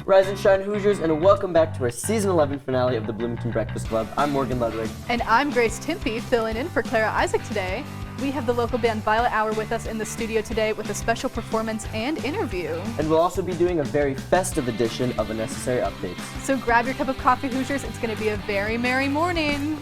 Rise and shine, Hoosiers, and welcome back to our Season 11 finale of the Bloomington Breakfast Club. I'm Morgan Ludwig. And I'm Grace Timpey, filling in for Clara Isaac today. We have the local band Violet Hour with us in the studio today with a special performance and interview. And we'll also be doing a very festive edition of Unnecessary Updates. So grab your cup of coffee, Hoosiers. It's going to be a very merry morning.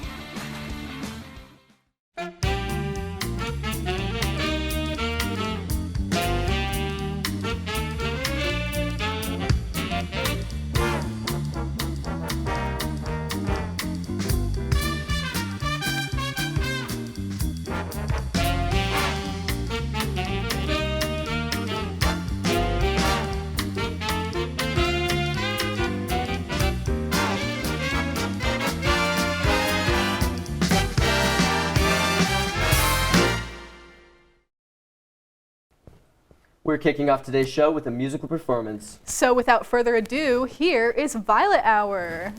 We're kicking off today's show with a musical performance. So without further ado, here is Violet Hour.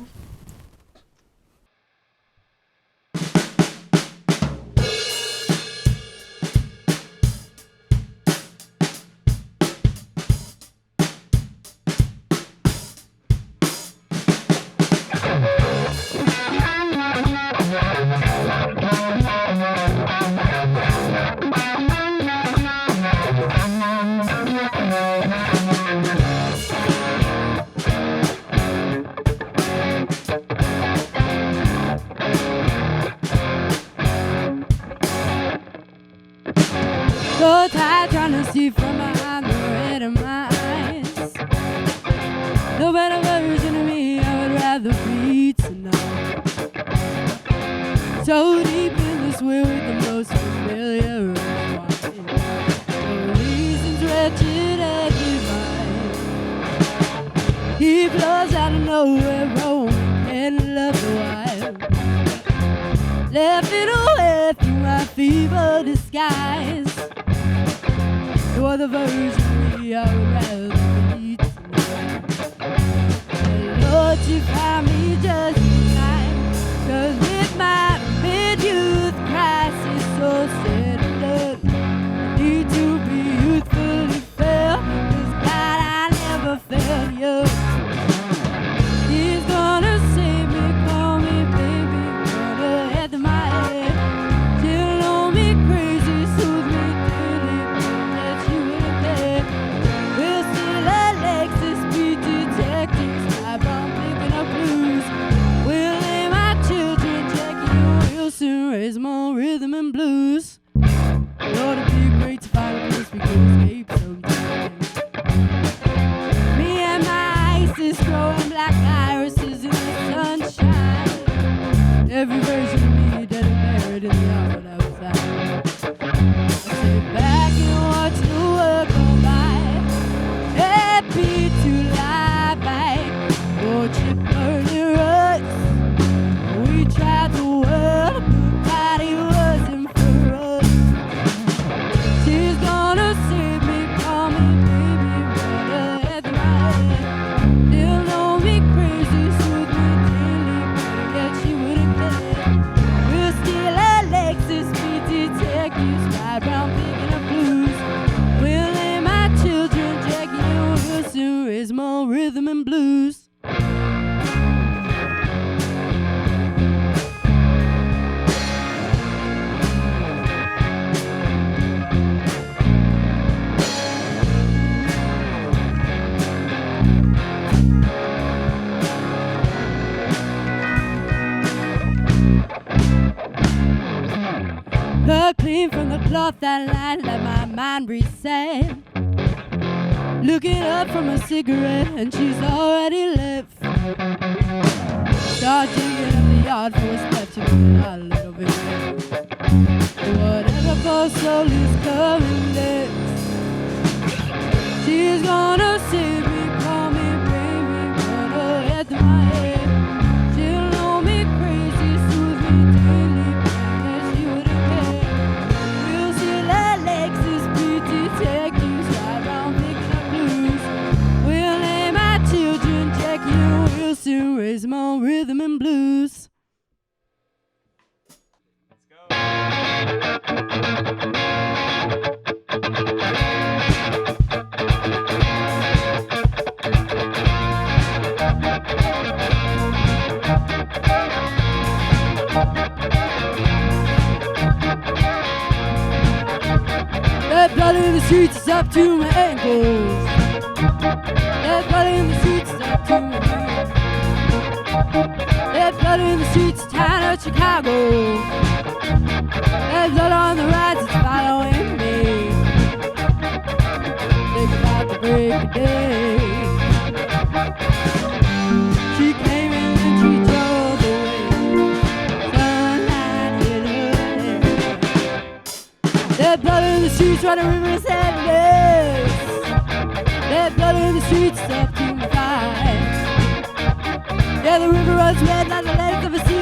So tired trying to see from behind the red of my eyes. No better version of me I would rather be tonight. So deep in this way with the most familiar of wine. For reasons wretched and divine, he blows out of nowhere, roaming and love the wild. Laughing away through my feeble disguise. You're the version of me I would rather be tonight. Lord, you found me just in time. 'Cause with my mid-youth crisis so sad and done, I need to be youthfully fair. 'Cause God, I never felt young. He's gonna save me, call me baby, gonna head to my head. She'll know me crazy, soothe me daily, that you ain't there. We'll still let Lexus be detectives, I'm picking up blues. We'll name our children Jackie and Wilson, raise more rhythm and blues. It ought to be great to find a place we can escape sometime. Me and my ISIS growing black irises in the sunshine. Every version of me dead and buried in the yard outside. I sit back and watch the world go by, happy to lie back, watch it burn in ruts. We tried the world, but it wasn't for us. She's gonna save me, call me baby, water at my head. They'll know me crazy, soothe me daily, yet she wouldn't care. We'll still at Lexus be detectives, ride round picking up blues. We'll name our children Jackie and Wilson, raise more rhythm and blues. Her clean from the cloth that line, let my mind reset. Looking up from a cigarette and she's already left. Start digging up the yard for what's left to be a little bit. Whatever goes slowly is coming next. She's gonna save me, call me baby, gonna head to my head. She'll know me crazy, soothe me daily, that she wouldn't care. We'll still let Lexus be detectives, ride round picking up blues. We'll name our children Jackie and Wilson, raise more rhythm and blues. streets is up to my ankles. There's blood in the streets is up to my knees. There's blood in the streets of town of Chicago. There's blood on the rides, it's following me. Think about the break of day. She came in and she drove away. Sunlight hit her hair. There's blood in the streets where the river is endless. There's blood in the streets up to my thighs. Yeah, the river runs red like the legs of a city.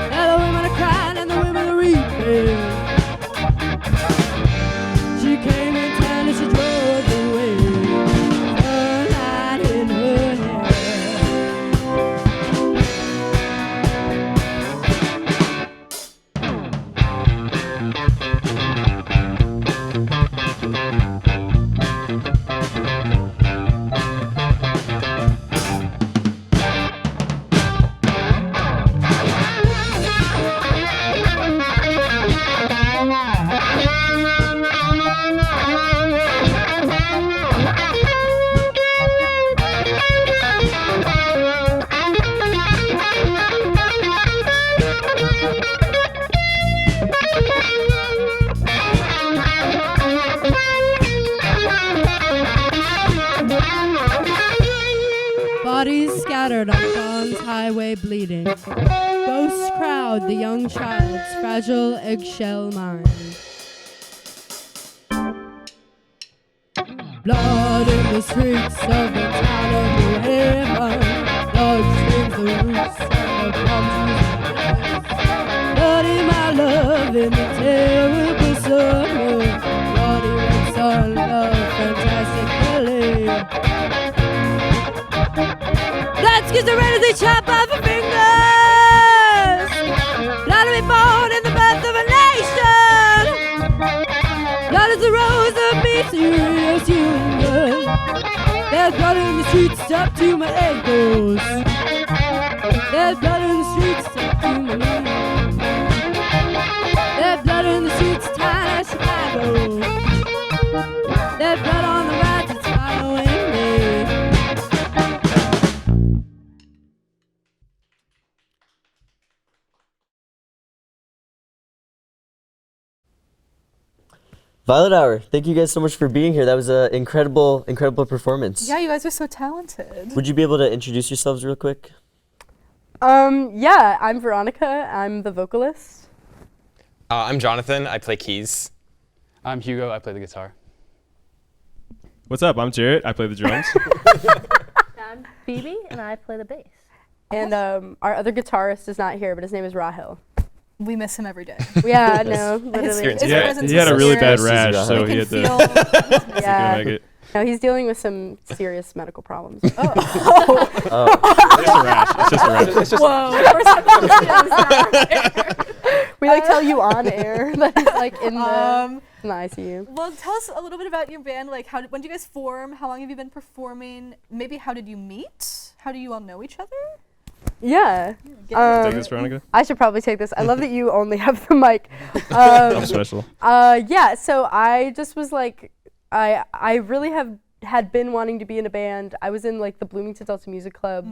Yeah, the women are crying and the women are weeping. She came in town and she drove away. Sunlight in her hair. Bodies scattered on Dawn's highway bleeding. Ghosts crowd the young child's fragile eggshell mind. Blood in the streets of the town of New Haven. Blood stains the roofs and the palm trees. Bloody my love in the terrible summer. Bloody red sun love, fantastic ballet. Blood skids the red as they chop off her fingers. Blood to be born in the birth of a nation. Blood is the rose of mysterious human. There's blood in the streets up to my ankles. There's blood in the streets up to my knees. There's blood in the streets of town of Chicago. There's blood on the rides that's following me. Violet Hour, thank you guys so much for being here. That was an incredible performance. Yeah, you guys are so talented. Would you be able to introduce yourselves real quick? Yeah, I'm Veronica. I'm the vocalist. I'm Jonathan. I play keys. I'm Hugo. I play the guitar. What's up? I'm Jarrett. I play the drums. I'm Phoebe, and I play the bass. And our other guitarist is not here, but his name is Rahil. We miss him every day. Yeah, no, literally. His Yeah, presence he had is a really so bad scary. rash, You so We he can had to feel Yeah. make it. No, he's dealing with some serious medical problems. It's just a rash. It's just a rash. It's just Whoa. We tell you on air that he's in the ICU. Well, tell us a little bit about your band. Like, when did you guys form? How long have you been performing? Maybe how did you meet? How do you all know each other? Yeah. Take this, Veronica. I should probably take this. I love that you only have the mic. I'm special. Yeah, so I just was I really had been wanting to be in a band. I was in the Bloomington Delta Music Club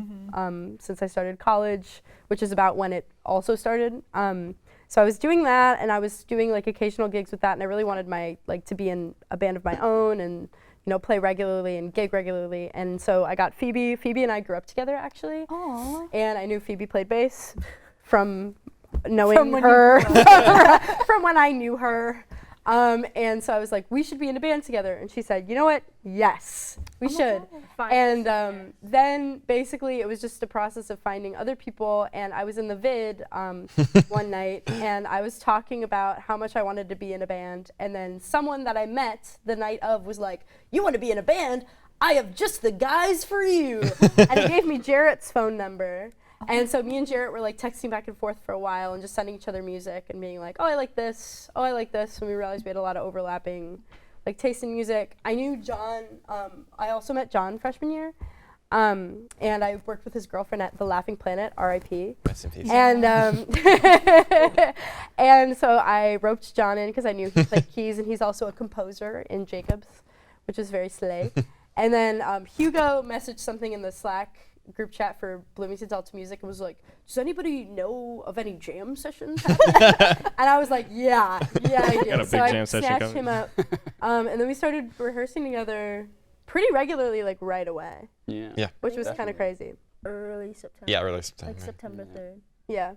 since I started college, which is about when it also started. So I was doing that, and I was doing occasional gigs with that, and I really wanted to be in a band of my own and play regularly and gig regularly. And so I got Phoebe. Phoebe and I grew up together, actually. Aww. And I knew Phoebe played bass from knowing From when her, from when I knew her. And so I was like, we should be in a band together. And she said, you know what? Yes, we should. And then basically it was just a process of finding other people. And I was in the vid one night, and I was talking about how much I wanted to be in a band. And then someone that I met the night of was like, you want to be in a band? I have just the guys for you. And he gave me Jarrett's phone number. And so me and Jarrett were texting back and forth for a while and just sending each other music and being like, oh, I like this. Oh, I like this. And we realized we had a lot of overlapping taste in music. I knew John. I also met John freshman year. And I worked with his girlfriend at the Laughing Planet, R.I.P. Rest in peace. And and so I roped John in because I knew he played keys, and he's also a composer in Jacobs, which is very slay. And then Hugo messaged something in the Slack group chat for Bloomington's All to Music and was like, "Does anybody know of any jam sessions happening?" And I was like, "Yeah, I do." Got a big so I jam session snatched coming. him up, and then we started rehearsing together pretty regularly, like right away, Yeah. Yeah. which was kind Definitely. of crazy. Early September. Yeah, early September. Like September 3rd. Yeah.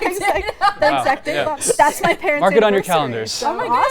Exact date. Yeah. That's my parents' Mark it on your anniversary, calendars. so Oh my God.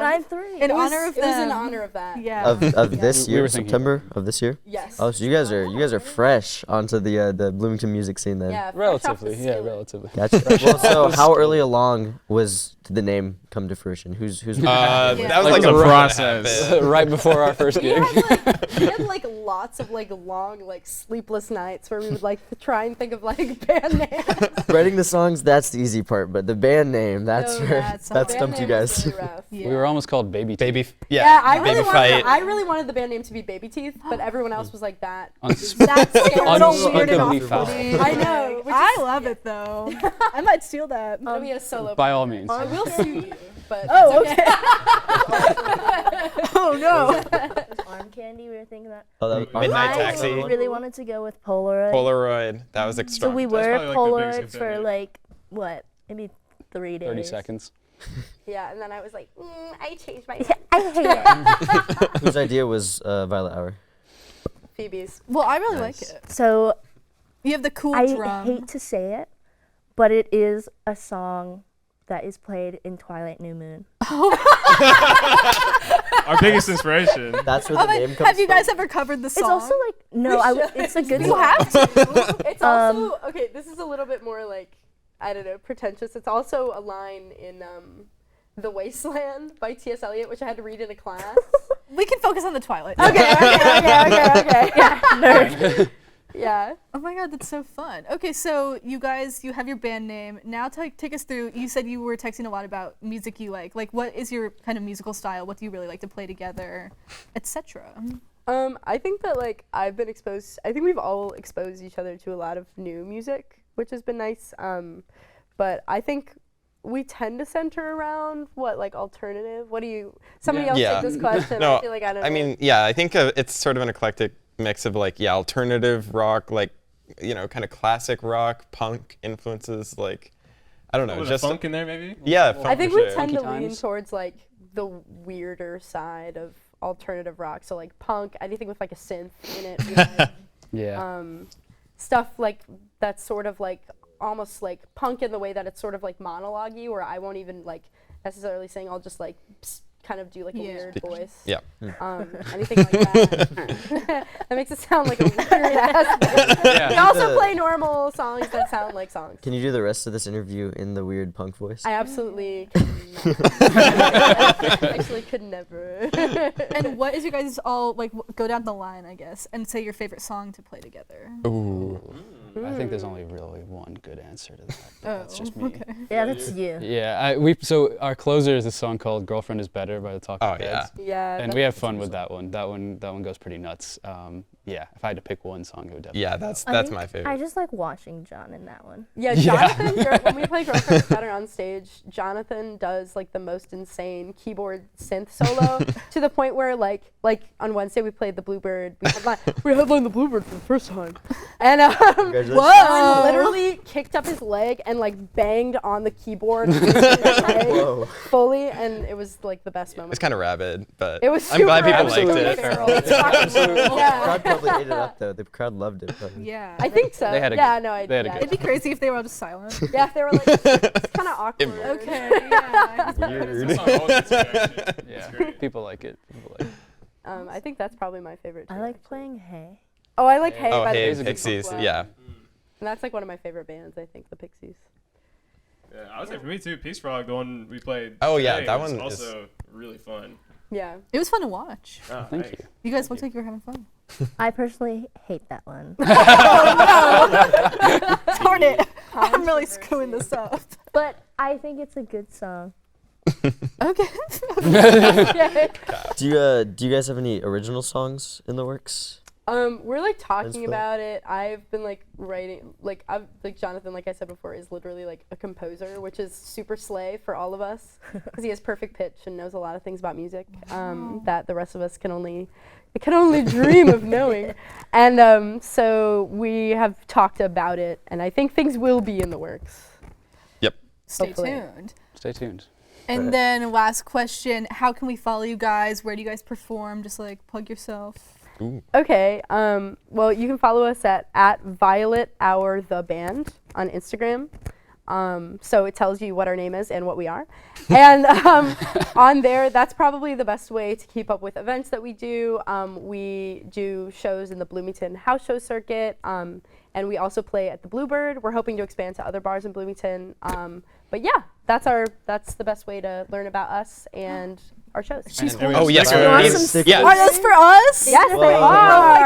awesome. 9/3. In It was, honor of it was in them. honor of that. Yeah. Of this We year, were thinking September of this year. Yes. Oh, so you guys are fresh onto the Bloomington music scene then. Yeah. fresh off the Relatively, yeah, skillet. relatively. Gotcha. Well, so how early along did the name come to fruition? Who's That was Like, like it was a a process. process. Right before our first We gig. had like lots of like long like sleepless nights where we would like try and think of like band names. writing the songs? That's the easy part, but the band name, that's No, where that's that hard. stumped you Band name was guys. really rough. Yeah. We were almost called Baby Teeth. Baby. Yeah, I really Baby wanted. fight. I really wanted the band name to be Baby Teeth, but everyone else was like that. Uns- That's like a little weird and Unspeakably foul. off-putting. I know. which I is- love it though. I might steal that. It'll be a solo. By all means. I will sue you, but Oh, it's Oh no. Arm candy, we were thinking that. Oh, that, Midnight I Taxi. really wanted to go with Polaroid. Polaroid. That was like So strong. we That's were probably, like, the biggest Polaroids for hit. like, what, maybe 3 days. 30 seconds. Yeah, and then I was like, I changed my I hate it. whose idea was Violet Hour? Phoebe's. Well, I really Nice. like it. So You have the cool I drum. hate to say it, but it is a song that is played in Twilight New Moon. Our biggest inspiration. That's where the Oh, wait, name comes have you guys from? ever covered the It's song? also like, no, it's a good You song. have to. It's also okay. This is a little bit more like I don't know, pretentious. It's also a line in "The Wasteland" by T.S. Eliot, which I had to read in a class. We can focus on the Twilight. Okay. Yeah, nerd. Yeah. Oh my god, that's so fun. Okay, so you guys, you have your band name. Now take us through, you said you were texting a lot about music you like. Like, what is your kind of musical style? What do you really like to play together, etc.? I think that like I've been exposed. I think we've all exposed each other to a lot of new music, which has been nice. But I think we tend to center around what like alternative. What do you? Somebody else Yeah. take this question. No, I feel like I don't know. I mean, yeah, I think it's sort of an eclectic mix of like, yeah, alternative rock, like, you know, kind of classic rock, punk influences, like, I don't know, Was just funk in there maybe? yeah, funk I think for we sure. tend to Funky lean times. towards like the weirder side of alternative rock. So like punk, anything with like a synth in it. we like. Yeah. Stuff like that's sort of like almost like punk in the way that it's sort of like monologue-y, where I won't even like necessarily sing. I'll just like kind of do like a Yeah. weird voice. Yeah. Anything like that. That makes it sound like a weird ass. Yeah. We also play normal songs that sound like songs. Can you do the rest of this interview in the weird punk voice? I absolutely actually could never. And what is your guys' all, like, go down the line, I guess, and say your favorite song to play together? Ooh. I think there's only really one good answer to that. but That's just me. okay. Yeah, that's you. Yeah, so our closer is a song called "Girlfriend Is Better" by the Talking Oh, yeah. Heads. Yeah. And we have fun with that one. That one goes pretty nuts. Yeah, if I had to pick one song, it would definitely. Yeah, be that's I that's think my I favorite. just like watching John in that one. Yeah, Yeah. Jonathan, when we play Girlfriend Is Better on stage, Jonathan does like the most insane keyboard synth solo to the point where like on Wednesday we played the Bluebird. We headlined the Bluebird for the first time. And Congratulations. John literally kicked up his leg and like banged on the keyboard with his leg Whoa. fully, and it was like the best moment. It's kind of rabid, but It was I'm glad super people liked Absolutely it. feral. The Yeah. crowd probably ate it up though. The crowd loved it. Probably. Yeah. I think so. They had a yeah, good- no, I they had a yeah. good It'd be crazy if they were all just silent. Yeah, if they were like, it's kind of awkward. Okay, yeah. It's not always actually. Yeah, people like it. People like it. I think that's probably my favorite. I too, like actually. playing Hey. Oh, I like Hey Oh, by the hey, Pixies. Pixies, Well. yeah. And that's like one of my favorite bands, I think, the Pixies. Yeah, I would say for me too, Peace Frog, the one we played. Oh, yeah, today, that was one is- also really fun. Yeah. It was fun to watch. Oh, Thank thanks. you. You guys looked like you were having fun. I personally hate that one. Darn it. I'm really screwing this up. But I think it's a good song. Okay. Do you guys have any original songs in the works? We're like talking fun. about it. I've been like writing, like Jonathan, like I said before, is literally like a composer, which is super slay for all of us because he has perfect pitch and knows a lot of things about music that the rest of us can only dream of knowing. And so we have talked about it, and I think things will be in the works. Yep. Stay Hopefully. tuned. Stay tuned. And then last question, how can we follow you guys? Where do you guys perform? Just like plug yourself. Okay, well, you can follow us at Violet Hour the Band on Instagram. So it tells you what our name is and what we are. And on there, that's probably the best way to keep up with events that we do. We do shows in the Bloomington house show circuit, and we also play at the Bluebird. We're hoping to expand to other bars in Bloomington. But yeah, that's the best way to learn about us and our shows. Oh yes, Yeah. Are those for us? Yes, they Whoa. are. Oh my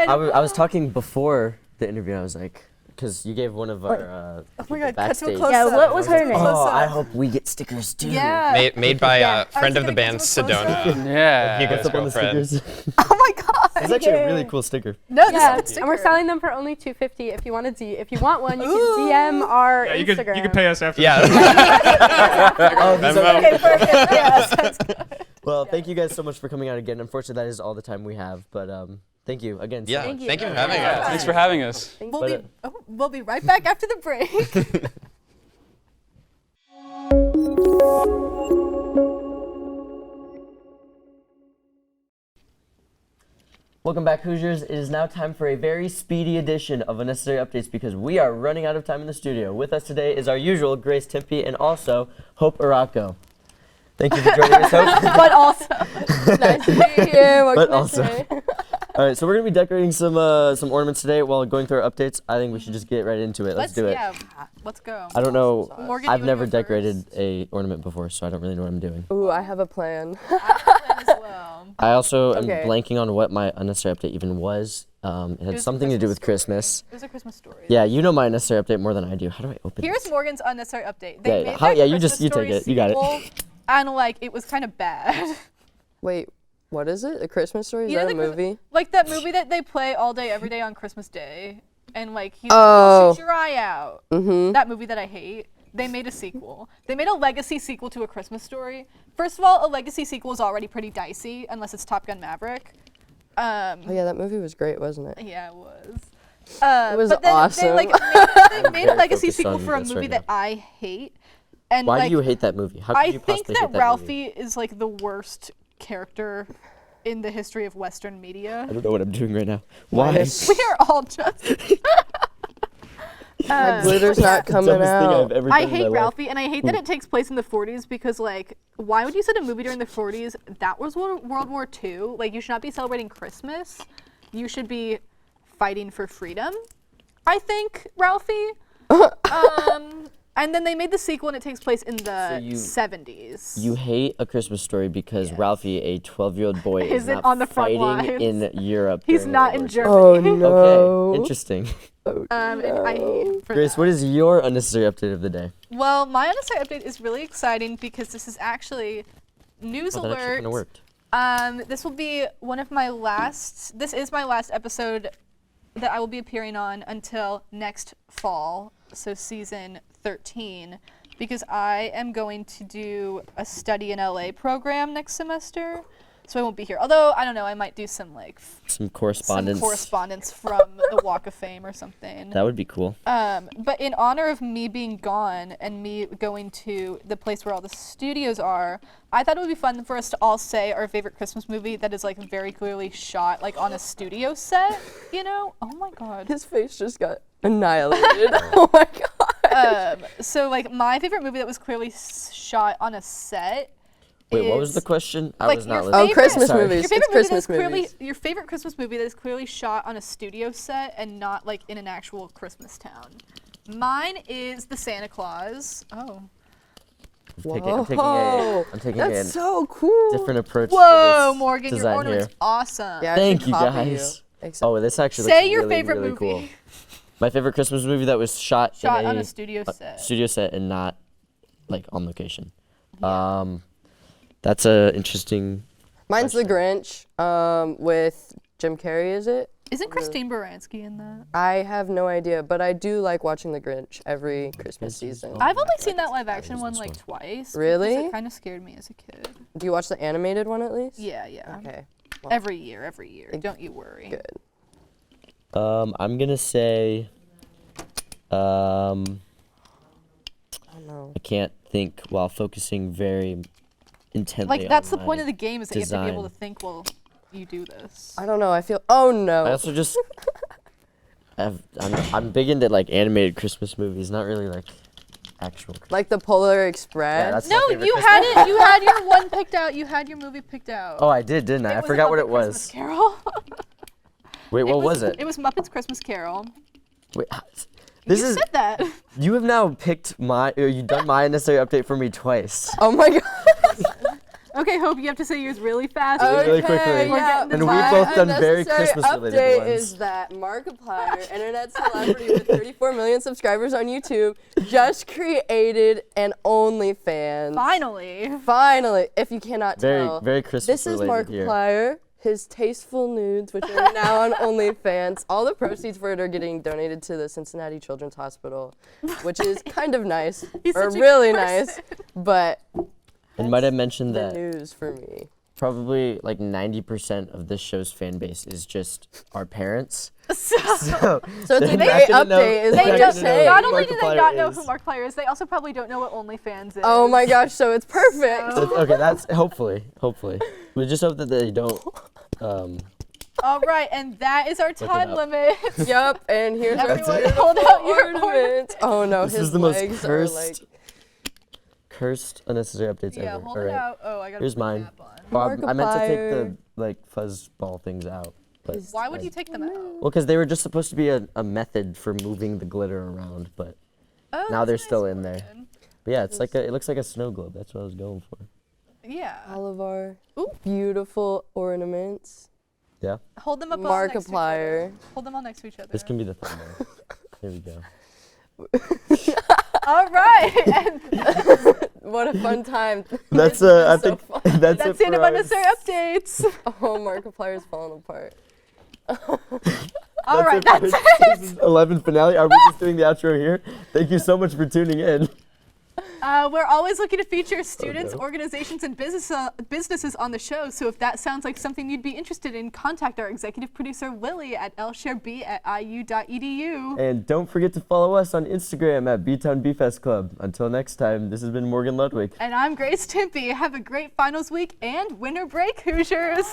god. I was talking before the interview, and I was like, because you gave one of our Oh my god, cut to a backstage. close Yeah, up. what was her name? Oh, I hope we get stickers too. Yeah. Made by a friend was of the gonna band, get to a close-up. Sedona. Yeah. Hugo's What's up on the girlfriend. stickers? Oh my god. It's actually a really cool sticker. No, this Yeah, is a good and we're sticker. selling them for only $2.50. If you want one, you can DM our Yeah, Instagram. you could pay us after. Yeah. Oh, these are- Okay, perfect. Yes, that's good. Well, thank you guys so much for coming out again. Unfortunately, that is all the time we have, but thank you again. So Yeah. much. Thank you for having us. Thanks for having us. We'll be right back after the break. Welcome back, Hoosiers. It is now time for a very speedy edition of Unnecessary Updates because we are running out of time in the studio. With us today is our usual Grace Tempe and also Hope Araco. Thank you for joining us, Hope. But also, nice to meet you. What But can I also. say? All right, so we're gonna be decorating some ornaments today while going through our updates. I think we should just get right into it. Let's do it. Yeah, let's go. I don't know. Morgan, I've you wanna never go decorated first? a ornament before, so I don't really know what I'm doing. Ooh, I have a plan. As well. I also am Okay. blanking on what my unnecessary update even was. It had was a something to do with Christmas Christmas. It was a Christmas story. Yeah, you know my unnecessary update more than I do. How do I open Here's this? Morgan's unnecessary update. Yeah, They yeah. made How- that yeah, you Christmas just- you take Story it. You got it. sequel, and like it was kind of bad. Wait, what is it? A Christmas Story? Is You know that a the Christ- movie? Like that movie that they play all day, every day on Christmas Day, and like he's Oh. like, shoot your eye out. Mm-hmm. That movie that I hate. They made a sequel. They made a legacy sequel to A Christmas Story. First of all, a legacy sequel is already pretty dicey unless it's Top Gun Maverick. Oh yeah, that movie was great, wasn't it? Yeah, it was. It was but then awesome. They made a very legacy focused sequel on for a this movie right that I hate. And Why like, do you hate that movie? How could I you think possibly that hate that Ralphie movie? is like the worst character in the history of Western media. I don't know what I'm doing right now. Why? Minus- We are all just. My glitter's not coming Dumbest thing I've out. ever I done in my hate life. Ralphie, and I hate that it takes place in the 40s because, like, why would you set a movie during the 40s? That was World War II. Like, you should not be celebrating Christmas. You should be fighting for freedom, I think, Ralphie. And then they made the sequel, and it takes place in the you- 70s. You hate A Christmas Story because Ralphie, a 12-year-old boy, is Isn't not on the front fighting lines. in Europe. He's during not World in War II. Germany. Oh no. Okay, interesting. And I hate him for Grace, that. what is your unnecessary update of the day? Well, my unnecessary update is really exciting because this is actually news Oh, that actually kind of alert. worked. This will be one of my last. This is my last episode that I will be appearing on until next fall, so season 13, because I am going to do a study in LA program next semester, so I won't be here. Although I don't know, I might do some like Some correspondence. some correspondence from the Walk of Fame or something. That would be cool. But in honor of me being gone and me going to the place where all the studios are, I thought it would be fun for us to all say our favorite Christmas movie that is like very clearly shot like on a studio set, you know? Oh my god. His face just got annihilated. Oh my god. So like my favorite movie that was clearly shot on a set. Wait, what was is, the question? I like, was not your listening. Oh, Christmas Sorry. movies. Your favorite It's movie Christmas that's clearly movies. your favorite Christmas movie that is clearly shot on a studio set and not like in an actual Christmas town. Mine is The Santa Claus. Oh. I'm taking Whoa, a That's so cool. different approach Whoa, to this Morgan, your design ornament's here. awesome. Yeah, I Thank should you, copy guys. Except Oh, this actually Say looks your really, favorite really movie. cool. My favorite Christmas movie that was shot in on a studio set. studio set and not like on location. That's a interesting. mine's The Grinch with Jim Carrey, is it? Isn't Christine Baranski in that? I have no idea, but I do like watching The Grinch every Christmas season. I've only seen that live action one like twice. Really? Because it kind of scared me as a kid. Do you watch the animated one at least? Yeah, yeah. Okay. Every year. Don't you worry. Good. I'm gonna say. Oh no. I can't think while focusing very intently. Like that's the on point my of the game is that you have to be able to design. think while you do this. I don't know. I feel. Oh no. I also just. I'm big into like animated Christmas movies, not really like actual. Like the Polar Express. Yeah, that's No, my favorite you Christmas- had it. You had your one picked out. You had your movie picked out. Oh, I did, didn't I? I was forgot what Muppet it was. Christmas Carol. Wait, what was it? It was Muppets Christmas Carol. Wait, this you is. said that. You have now picked my. Or you've done my necessary update for me twice. Oh my god. Okay, Hope, you have to say yours really fast. Really quickly. Yeah, And we've my both done very unnecessary Christmas-related update ones. is that Markiplier, internet celebrity with 34 million subscribers on YouTube, just created an OnlyFans. Finally. Finally, if you cannot Very, tell. very Christmas This is related here. Markiplier, his tasteful nudes, which are now on OnlyFans. All the proceeds for it are getting donated to the Cincinnati Children's Hospital, which is kind of nice, He's or such a really good nice, but And might have mentioned the that news for me. probably like 90% of this show's fan base is just our parents. So So So it's a they're great not gonna know- update, is they're what not you're gonna know saying. not who only do they Markiplier not know is. who Markiplier is, they also probably don't know what OnlyFans is. Oh my gosh, so it's perfect. So, okay, that's hopefully. We just hope that they don't. All right, and that is our time up. limit. Yup, and here's our Everyone it. hold out your ornament. Oh no, This his is the most legs cursed, are like cursed unnecessary updates Yeah, ever. hold All it right. out. Oh, I got Here's mine. on. I meant to take Markiplier. the like fuzzball things out. But Why would you take them out? Well, because they were just supposed to be a method for moving the glitter around, but Oh, now they're that's a still nice in there. one. But yeah, it's like it looks like a snow globe. That's what I was going for. Yeah. all of our beautiful ornaments. Yeah, Hold them up all next to each other. Markiplier. Hold them all next to each other. this can be the thumbnail. Here we go. All right. And What a fun time. That's It's I been so think fun. that's that's it the end for of us. unnecessary updates. Oh, Markiplier's falling apart. All right, for that's this it. season 11 finale. Are we just doing the outro here? Thank you so much for tuning in. We're always looking to feature students, no. organizations, and businesses on the show. So if that sounds like something you'd be interested in, contact our executive producer, Lily, at lshareb@iu.edu. And don't forget to follow us on Instagram at B-Town B-Fest Club. Until next time, this has been Morgan Ludwig. And I'm Grace Timpey. Have a great finals week and winter break, Hoosiers.